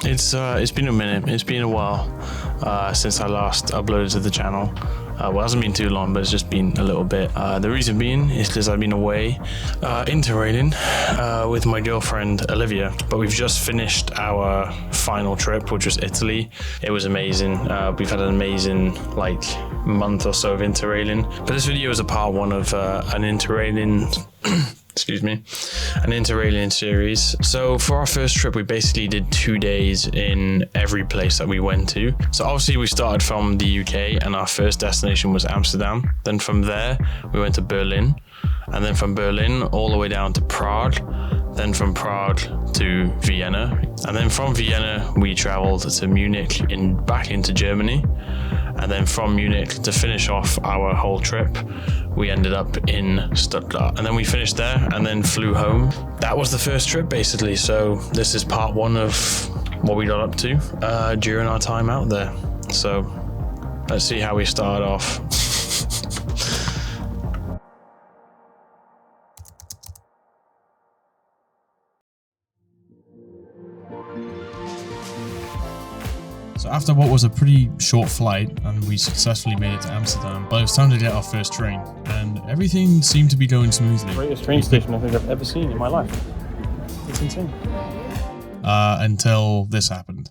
It's been a minute. It's been a while since I last uploaded to the channel. Well, it hasn't been too long, but it's just been a little bit. The reason being is because I've been away interrailing with my girlfriend Olivia, but we've just finished our final trip, which was Italy. It was amazing. We've had an amazing month or so of interrailing. But this video is a part one of an interrailing excuse me, an interrailing series. So for our first trip, we basically did 2 days in every place that we went to. So obviously we started from the UK and our first destination was Amsterdam. Then from there, we went to Berlin. And then from Berlin all the way down to Prague. Then from Prague to Vienna. And then from Vienna, we traveled to Munich back into Germany. And then from Munich, to finish off our whole trip, we ended up in Stuttgart. And then we finished there and then flew home. That was the first trip basically. So this is part one of what we got up to during our time out there. So let's see how we start off. So after what was a pretty short flight, and we successfully made it to Amsterdam, but it was time to get our first train, and everything seemed to be going smoothly. Greatest train station I think I've ever seen in my life. It's insane. Until this happened.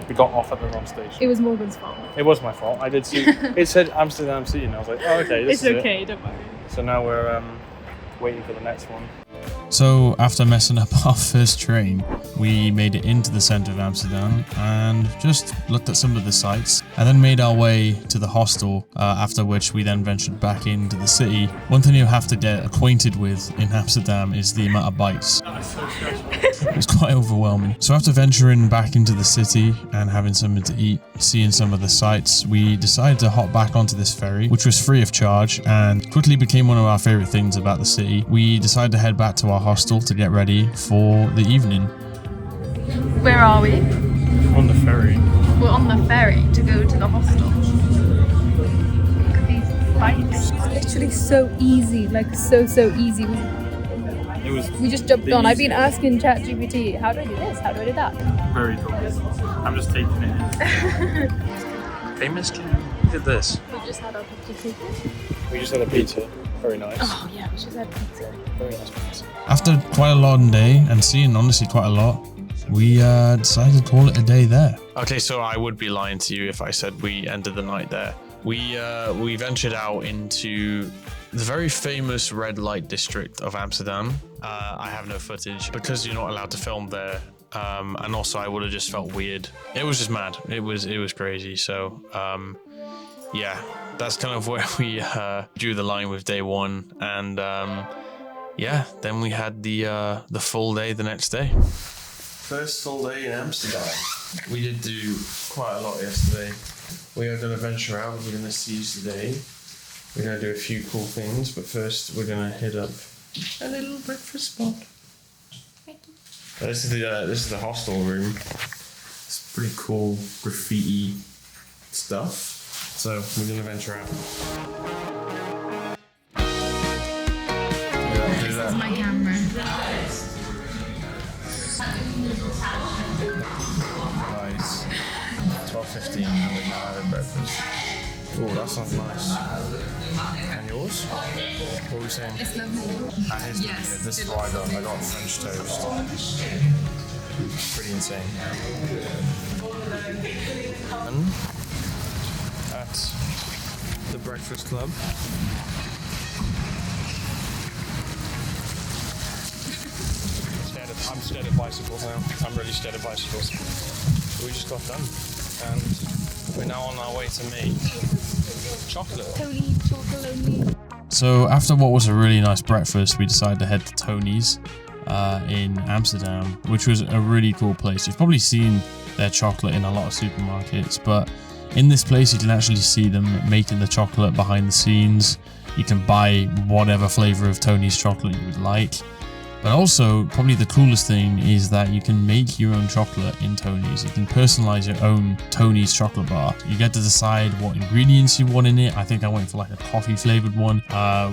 We got off at the wrong station. It was Morgan's fault. It was my fault. I did see, it said Amsterdam City, and I was like, oh, okay, this is it. It's okay, don't worry. So now we're waiting for the next one. So after messing up our first train, we made it into the centre of Amsterdam and just looked at some of the sights and then made our way to the hostel, after which we then ventured back into the city. One thing you have to get acquainted with in Amsterdam is the amount of bikes. It was quite overwhelming. So after venturing back into the city and having something to eat, seeing some of the sights, we decided to hop back onto this ferry, which was free of charge and quickly became one of our favourite things about the city. We decided to head back to our hostel to get ready for the evening. Where are we? On the ferry. We're on the ferry to go to the hostel. Look at these bikes. It's literally so easy, so easy. We just jumped on. I've been asking ChatGPT, how do I do this? How do I do that? Very cool. I'm just taking it. Famous King. Look at this. We just had our picture. We just had a pizza. Very nice. Oh yeah, we just had pizza. Very nice pizza. After quite a long day and seeing honestly quite a lot, we decided to call it a day there. Okay, so I would be lying to you if I said we ended the night there. We ventured out into the very famous red light district of Amsterdam. I have no footage because you're not allowed to film there. And also I would have just felt weird. It was just mad. It was crazy. So yeah, that's kind of where we drew the line with day one. And yeah, then we had the full day the next day. First full day in Amsterdam. We did do quite a lot yesterday. We are going to venture out. We're going to seize the day. We're going to do a few cool things, but first we're going to hit up a little breakfast spot. This is the hostel room. It's pretty cool graffiti stuff. So we're going to venture out. This is my camera. Nice. 12:15 and we're now having breakfast. Oh, that sounds nice. And yours? What were we saying? It's lovely. And his, Yes. this is what I got. I got French toast. Pretty insane. And at the breakfast club. I'm scared of bicycles now. I'm really scared of bicycles. We just got done. And we're now on our way to make chocolate. Chocolonely. So after what was a really nice breakfast, we decided to head to Tony's in Amsterdam, which was a really cool place. You've probably seen their chocolate in a lot of supermarkets, but in this place you can actually see them making the chocolate behind the scenes. You can buy whatever flavor of Tony's chocolate you would like. But also, probably the coolest thing is that you can make your own chocolate in Tony's. You can personalize your own Tony's chocolate bar. You get to decide what ingredients you want in it. I think I went for like a coffee flavored one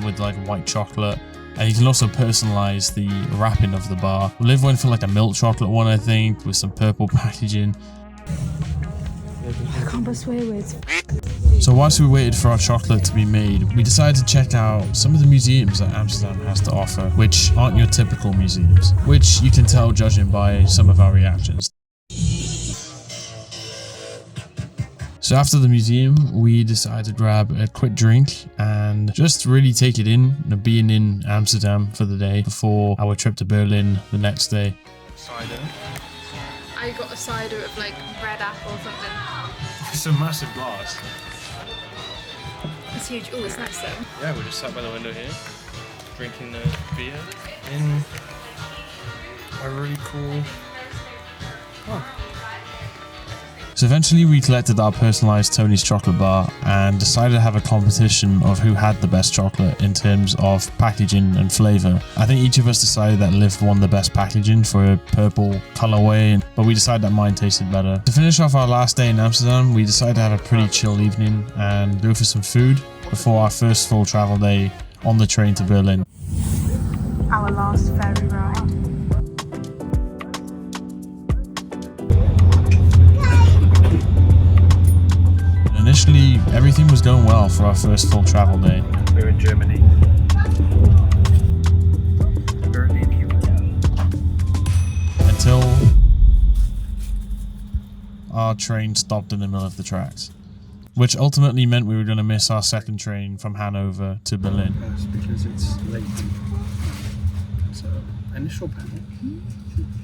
with like white chocolate. And you can also personalize the wrapping of the bar. Liv went for like a milk chocolate one, I think, with some purple packaging. I can't swear words. So whilst we waited for our chocolate to be made, we decided to check out some of the museums that Amsterdam has to offer, which aren't your typical museums, which you can tell judging by some of our reactions. So after the museum, we decided to grab a quick drink and just really take it in, being in Amsterdam for the day before our trip to Berlin the next day. Cider. I got a cider with like red apple or something. It's a massive glass. It's huge. Oh, it's nice though. Yeah, we're just sat by the window here, drinking beer in a really cool. So eventually we collected our personalised Tony's chocolate bar and decided to have a competition of who had the best chocolate in terms of packaging and flavour. I think each of us decided that Liv won the best packaging for a purple colourway, but we decided that mine tasted better. To finish off our last day in Amsterdam, we decided to have a pretty chill evening and go for some food before our first full travel day on the train to Berlin. Our last ferry ride. Initially, everything was going well for our first full travel day. We're in Germany. Berlin, here we go. Until our train stopped in the middle of the tracks, which ultimately meant we were going to miss our second train from Hanover to Berlin. Yes, because it's late. So, initial panic,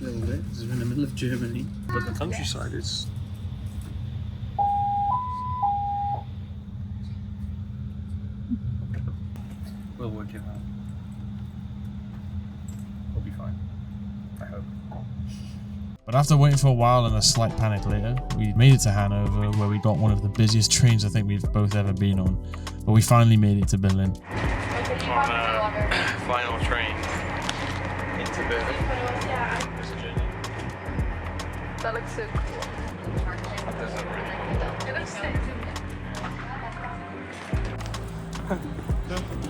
a little bit, because we're in the middle of Germany, but the countryside is... We'll work it out. We'll be fine. I hope. But after waiting for a while and a slight panic later, we made it to Hanover, where we got one of the busiest trains I think we've both ever been on. But we finally made it to Berlin. On a final train into Berlin. That looks so cool. That doesn't really. It looks so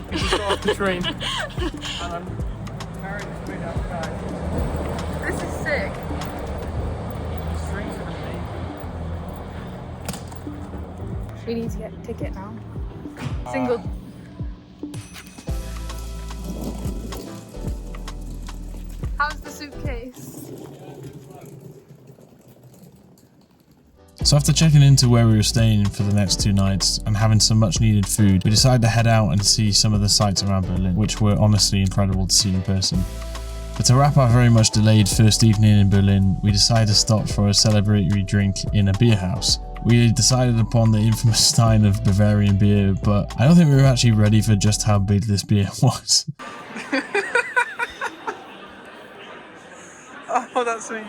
We just got off the train. And I'm carrying the train outside. This is sick. We need to get a ticket now. Single. How's the suitcase? So after checking into where we were staying for the next 2 nights and having some much needed food, we decided to head out and see some of the sights around Berlin, which were honestly incredible to see in person. But to wrap our very much delayed first evening in Berlin, we decided to stop for a celebratory drink in a beer house. We decided upon the infamous stein of Bavarian beer, but I don't think we were actually ready for just how big this beer was. Oh, that's a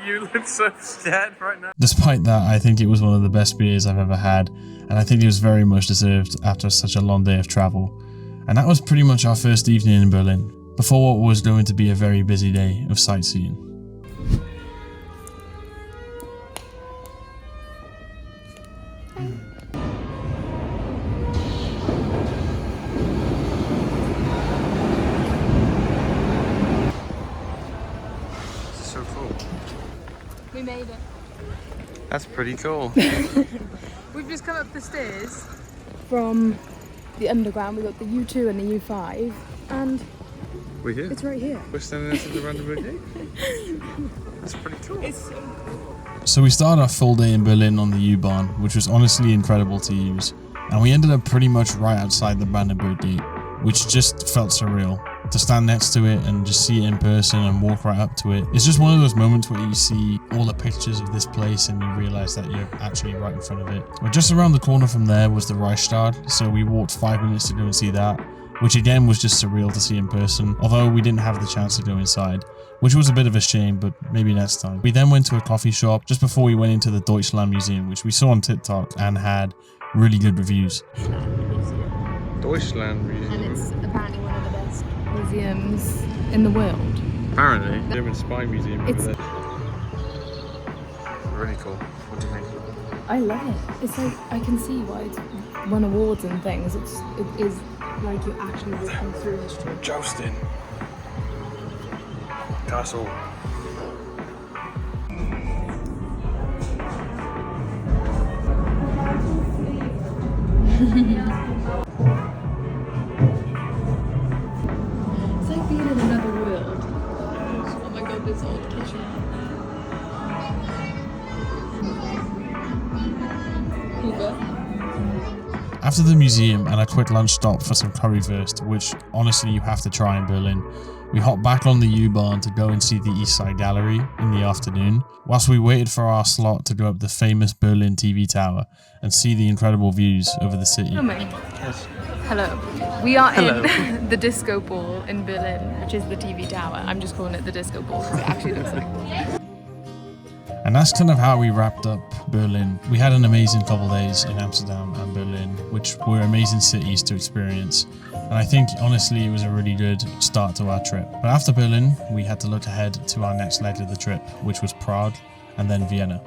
you look so scared right now. Despite that, I think it was one of the best beers I've ever had, and I think it was very much deserved after such a long day of travel. And that was pretty much our first evening in Berlin, before what was going to be a very busy day of sightseeing. So cool. We made it. That's pretty cool. We've just come up the stairs from the underground. We got the U2 and the U5, and We're here. it's right here. We're standing next to the Brandenburg Gate. That's pretty cool. It's so cool. So we started our full day in Berlin on the U-Bahn, which was honestly incredible to use. And we ended up pretty much right outside the Brandenburg Gate, which just felt surreal. To stand next to it and just see it in person and walk right up to it. It's just one of those moments where you see all the pictures of this place and you realise that you're actually right in front of it. But just around the corner from there was the Reichstag, so we walked 5 minutes to go and see that, which again was just surreal to see in person, although we didn't have the chance to go inside, which was a bit of a shame, but maybe next time. We then went to a coffee shop just before we went into the Deutschland Museum, which we saw on TikTok and had really good reviews. Deutschland Museum. And it's apparently one of the best museums in the world. Apparently. German Spy Museum over It's- there. Really cool. What do you think? I love it. It's like, I can see why it's won awards and things. It is Like you're actually walking through history. Jousting. Castle. It's like being in another world. Oh my god, this old kitchen. After the museum and a quick lunch stop for some currywurst, which honestly you have to try in Berlin, we hopped back on the U-Bahn to go and see the East Side Gallery in the afternoon, whilst we waited for our slot to go up the famous Berlin TV tower and see the incredible views over the city. Yes. Hello. We are Hello. in the disco ball in Berlin, which is the TV tower. I'm just calling it the disco ball because it actually looks like one. And that's kind of how we wrapped up Berlin. We had an amazing couple days in Amsterdam and Berlin, which were amazing cities to experience. And I think, honestly, it was a really good start to our trip. But after Berlin, we had to look ahead to our next leg of the trip, which was Prague and then Vienna.